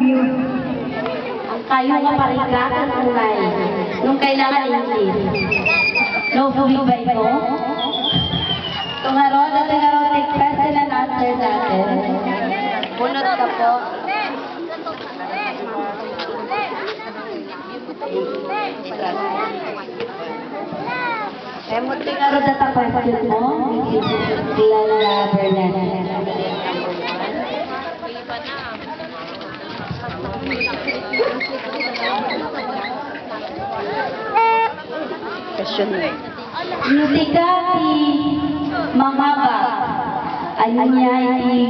views. Ang kayo nga parigatan kulay. Nung kailangan English. No big ba ito? Tungaron at tungaron, take question and answer natin. Bunot ka po. Tungaron at ang question mo. Clara Bernal. Question mo. Musika ti Mangaba. Anya ti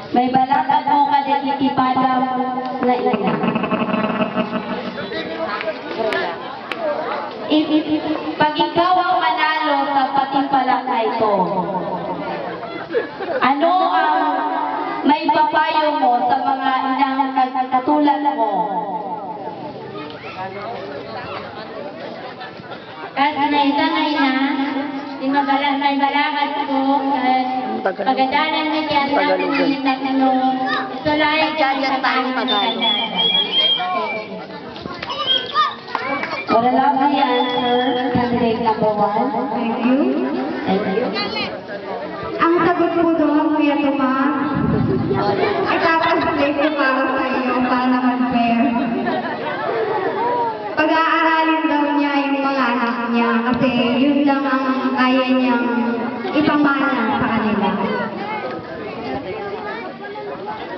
may balak ako kadikipadam na ina. Pag ikaw ang manalo sa patimpalak na ito, ano ang may papayo mo sa mga inang katulad mo? Kasi na isa ngayon na, may balakat ko, pagadanan na siya sa tanong, ito lang yung Diyan tayo Tagalog. Wala lang na answer, candidate number 1. Thank you. Thank you. Ang sagot po doon, Kuya Tomas, itatanslate ko para sa iyo para naman fair. Pag-aaralin daw niya yung mga anak niya kasi yun lang ang kaya niyang ipamana sa kanila.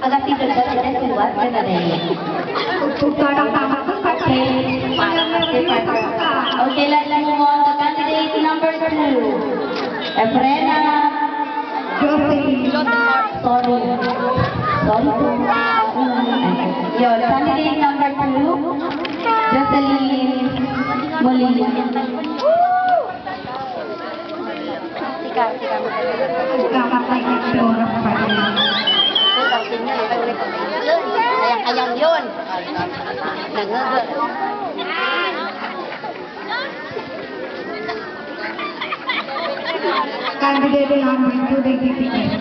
Agad-agad ba sila siwat ka na rin? Parang tama ko kasi Okay, let's move on to candidate number 2. Efrena. Jocelyn. Sorry. Yun, candidate number 2. Jocelyn Molina. Kamatay ng oras pa rin. Ayang yun. Nangaga. Candidate number 2, DPPS.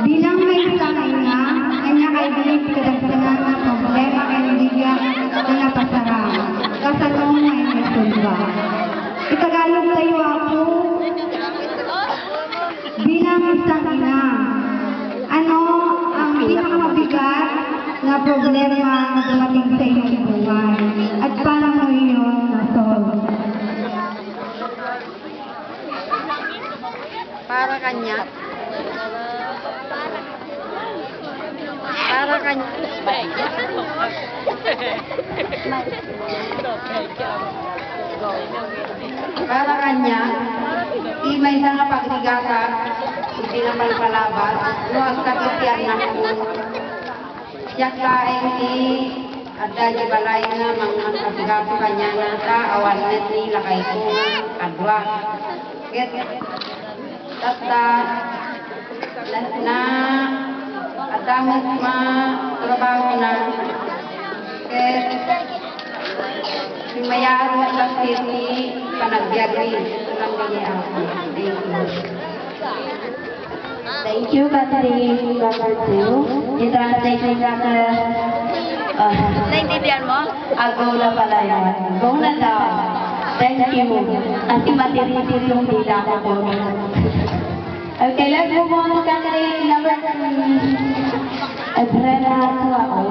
Bilang may sanay na, kanya kaibigan kadagdagan na problema kay Lydia na napasara. Kasalong may resolva. Itagalog tayo ako bilang isang ina. Ano ang pinakamabigat na problema na dumating sa iyong buhay? At paano mo iyon na-solve? Para kanya. Para kanya. Para kanya, imay sa nga pagsigasa, hindi naman palabas, luwag kakitian na ko. Siya kain ni ada di balay nga mga kasigasa kanya na sa awan net ni lakay ko adwa. Get tata na adamot ma trabaho na get Simayaro at lakit ni panagbiagri. Tulang niya ako. Thank you, candidate number 2. I-translate na ka. Naintindihan mo? Go na pala yun. Go na daw. Thank you. Kasi matiritin yung dila ko po. Okay, let's move on to candidate number 3. Adrena Suao.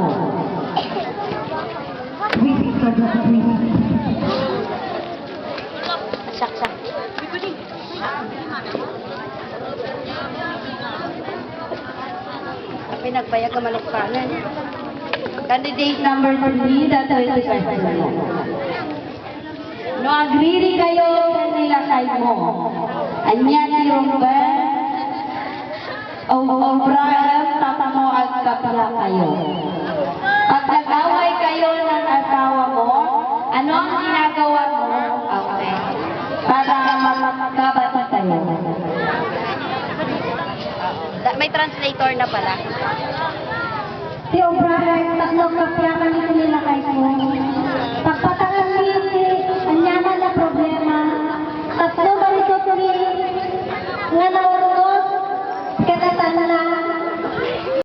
Saksak. Pinagbayag ka malukpanan. Candidate number 3, that's the question. No agree kayo sa nilakay mo. Anya ni Romben o Brian, tata mo at kapila kayo. Pag nag-away kayo ng asawa mo, ano ang ginagawa mo? Okay. Para magkabati kayo. May translator na pala. Si O'Brien, tatlong kapyakan nito nila kay mo.